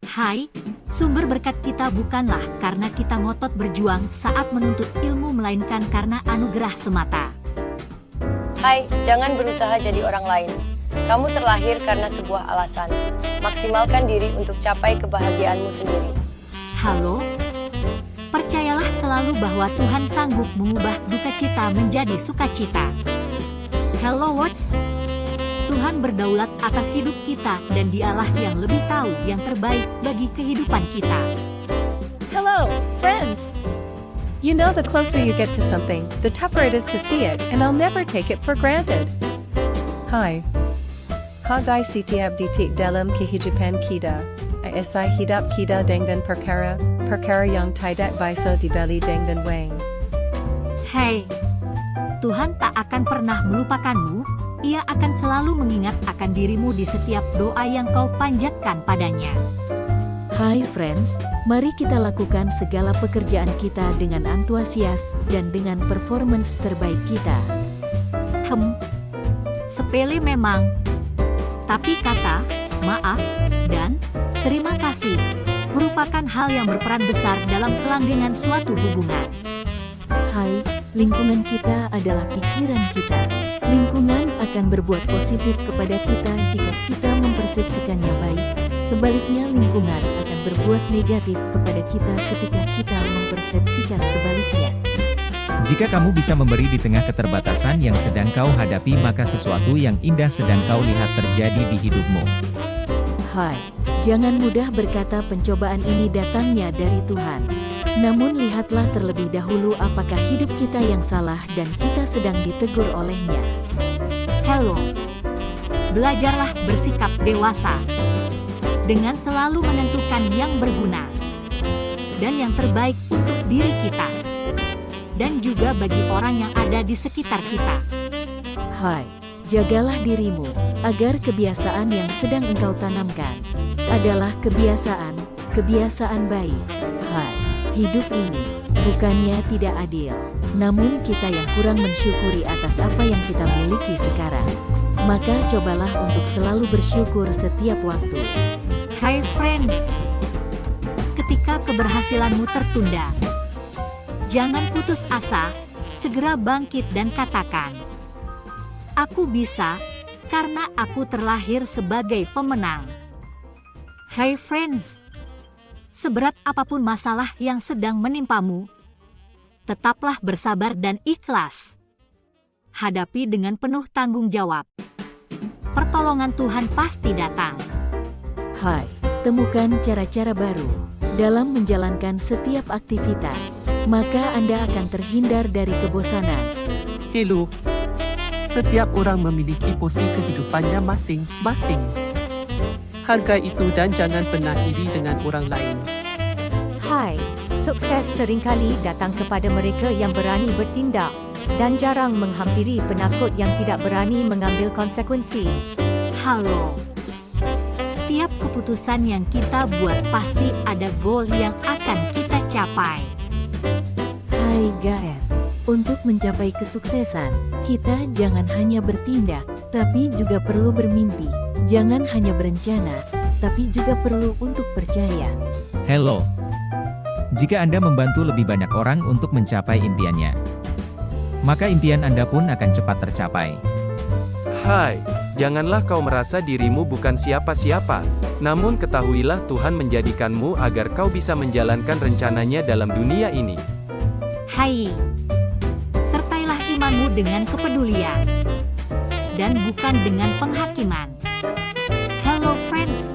Hai, sumber berkat kita bukanlah karena kita ngotot berjuang saat menuntut ilmu melainkan karena anugerah semata. Hai, jangan berusaha jadi orang lain. Kamu terlahir karena sebuah alasan. Maksimalkan diri untuk capai kebahagiaanmu sendiri. Halo, percayalah selalu bahwa Tuhan sanggup mengubah duka cita menjadi sukacita. Hello Words, Tuhan berdaulat atas hidup kita dan Dialah yang lebih tahu yang terbaik bagi kehidupan kita. Hello, friends! You know, the closer you get to something, the tougher it is to see it, and I'll never take it for granted. Hi. Hagai setiap detik dalam kehidupan kita. Isai hidup kita dengan perkara yang tidak bisa dibeli dengan wang. Hei, Tuhan tak akan pernah melupakanmu. Ia akan selalu mengingat akan dirimu di setiap doa yang kau panjatkan padanya. Hai friends, mari kita lakukan segala pekerjaan kita dengan antusias dan dengan performance terbaik kita. Sepele memang. Tapi kata, maaf, dan terima kasih merupakan hal yang berperan besar dalam kelanggengan suatu hubungan. Hai, lingkungan kita adalah pikiran kita. Lingkungan akan berbuat positif kepada kita jika kita mempersepsikannya baik. Sebaliknya, lingkungan akan berbuat negatif kepada kita ketika kita mempersepsikan sebaliknya. Jika kamu bisa memberi di tengah keterbatasan yang sedang kau hadapi, maka sesuatu yang indah sedang kau lihat terjadi di hidupmu. Hai, jangan mudah berkata pencobaan ini datangnya dari Tuhan. Namun lihatlah terlebih dahulu apakah hidup kita yang salah dan kita sedang ditegur olehnya. Hello, belajarlah bersikap dewasa dengan selalu menentukan yang berguna dan yang terbaik untuk diri kita dan juga bagi orang yang ada di sekitar kita. Hai, jagalah dirimu agar kebiasaan yang sedang engkau tanamkan adalah kebiasaan baik. Hai, hidup ini bukannya tidak adil, namun kita yang kurang mensyukuri atas apa yang kita miliki sekarang. Maka cobalah untuk selalu bersyukur setiap waktu. Hai friends, ketika keberhasilanmu tertunda, jangan putus asa, segera bangkit dan katakan, "Aku bisa, karena aku terlahir sebagai pemenang." Hai friends, seberat apapun masalah yang sedang menimpamu, tetaplah bersabar dan ikhlas. Hadapi dengan penuh tanggung jawab. Pertolongan Tuhan pasti datang. Hai, temukan cara-cara baru dalam menjalankan setiap aktivitas, maka Anda akan terhindar dari kebosanan. Hello, setiap orang memiliki porsi kehidupannya masing-masing. Hargai itu dan jangan pernah iri dengan orang lain. Hai, sukses seringkali datang kepada mereka yang berani bertindak dan jarang menghampiri penakut yang tidak berani mengambil konsekuensi. Halo. Tiap keputusan yang kita buat pasti ada goal yang akan kita capai. Hai guys, untuk mencapai kesuksesan, kita jangan hanya bertindak, tapi juga perlu bermimpi. Jangan hanya berencana, tapi juga perlu untuk percaya. Hello. Jika Anda membantu lebih banyak orang untuk mencapai impiannya, maka impian Anda pun akan cepat tercapai. Hai, janganlah kau merasa dirimu bukan siapa-siapa. Namun ketahuilah Tuhan menjadikanmu agar kau bisa menjalankan rencananya dalam dunia ini. Hai, sertailah imanmu dengan kepedulian dan bukan dengan penghakiman. Hello friends,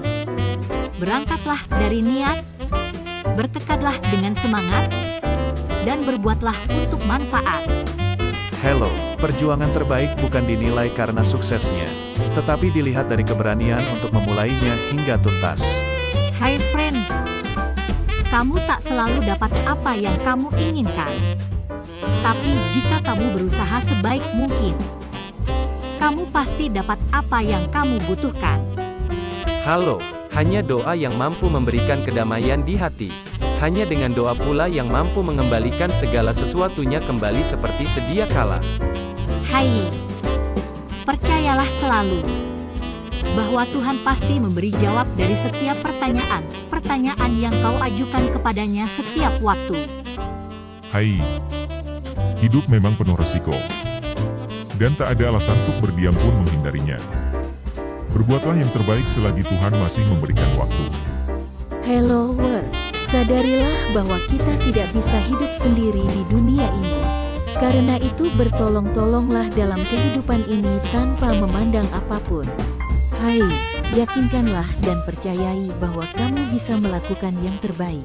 berangkatlah dari niat, bertekadlah dengan semangat, dan berbuatlah untuk manfaat. Hello, perjuangan terbaik bukan dinilai karena suksesnya, tetapi dilihat dari keberanian untuk memulainya hingga tuntas. Hai friends, kamu tak selalu dapat apa yang kamu inginkan. Tapi jika kamu berusaha sebaik mungkin, kamu pasti dapat apa yang kamu butuhkan. Halo, hanya doa yang mampu memberikan kedamaian di hati. Hanya dengan doa pula yang mampu mengembalikan segala sesuatunya kembali seperti sedia kala. Hai, percayalah selalu bahwa Tuhan pasti memberi jawab dari setiap pertanyaan yang kau ajukan kepadanya setiap waktu. Hai, hidup memang penuh resiko. Dan tak ada alasan untuk berdiam pun menghindarinya. Berbuatlah yang terbaik selagi Tuhan masih memberikan waktu. Hello World, sadarilah bahwa kita tidak bisa hidup sendiri di dunia ini. Karena itu bertolong-tolonglah dalam kehidupan ini tanpa memandang apapun. Hai, yakinkanlah dan percayai bahwa kamu bisa melakukan yang terbaik.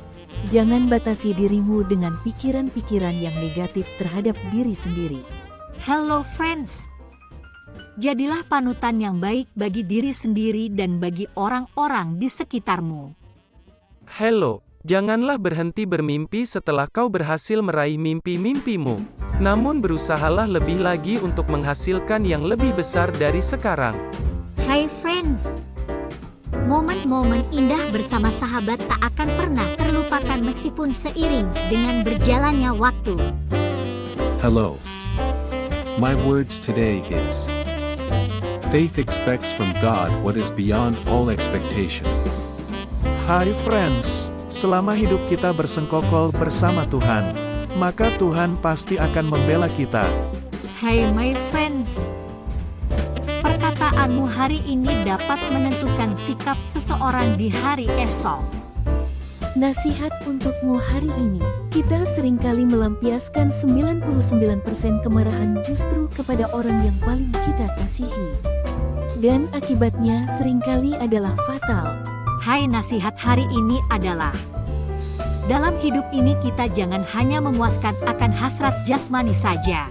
Jangan batasi dirimu dengan pikiran-pikiran yang negatif terhadap diri sendiri. Hello friends. Jadilah panutan yang baik bagi diri sendiri dan bagi orang-orang di sekitarmu. Hello, janganlah berhenti bermimpi setelah kau berhasil meraih mimpi-mimpimu. Namun berusahalah lebih lagi untuk menghasilkan yang lebih besar dari sekarang. Hai friends. Momen-momen indah bersama sahabat tak akan pernah terlupakan meskipun seiring dengan berjalannya waktu. Hello. My words today is, faith expects from God what is beyond all expectation. Hai friends, selama hidup kita bersengkokol bersama Tuhan, maka Tuhan pasti akan membela kita. Hai my friends. Perkataanmu hari ini dapat menentukan sikap seseorang di hari esok. Nasihat untukmu hari ini, kita seringkali melampiaskan 99% kemarahan justru kepada orang yang paling kita kasihi. Dan akibatnya seringkali adalah fatal. Hai, nasihat hari ini adalah, dalam hidup ini kita jangan hanya memuaskan akan hasrat jasmani saja.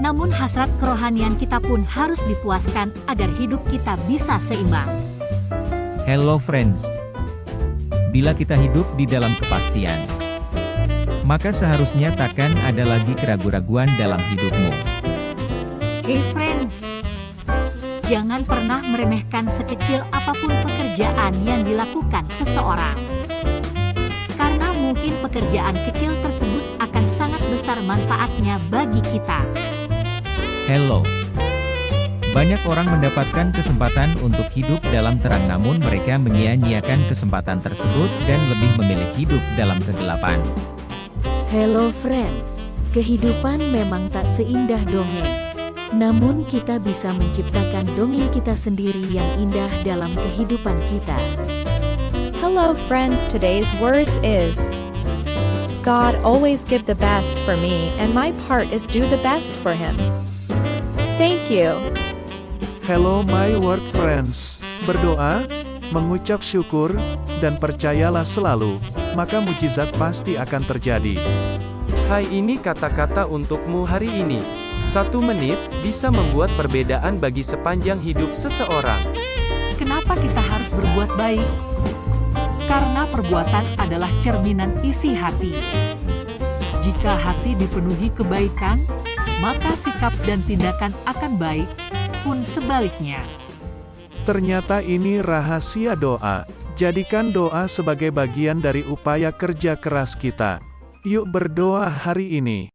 Namun hasrat kerohanian kita pun harus dipuaskan agar hidup kita bisa seimbang. Hello friends. Bila kita hidup di dalam kepastian, maka seharusnya takkan ada lagi keraguan-raguan dalam hidupmu. Hey friends, jangan pernah meremehkan sekecil apapun pekerjaan yang dilakukan seseorang. Karena mungkin pekerjaan kecil tersebut akan sangat besar manfaatnya bagi kita. Hello. Banyak orang mendapatkan kesempatan untuk hidup dalam terang namun mereka menyia-nyiakan kesempatan tersebut dan lebih memilih hidup dalam kegelapan. Hello friends, kehidupan memang tak seindah dongeng. Namun kita bisa menciptakan dongeng kita sendiri yang indah dalam kehidupan kita. Hello friends, today's words is, God always give the best for me and my part is do the best for him. Thank you. Hello my word friends, berdoa, mengucap syukur, dan percayalah selalu, maka mujizat pasti akan terjadi. Hai, ini kata-kata untukmu hari ini. 1 menit bisa membuat perbedaan bagi sepanjang hidup seseorang. Kenapa kita harus berbuat baik? Karena perbuatan adalah cerminan isi hati. Jika hati dipenuhi kebaikan, maka sikap dan tindakan akan baik, pun sebaliknya. Ternyata ini rahasia doa. Jadikan doa sebagai bagian dari upaya kerja keras kita. Yuk berdoa hari ini.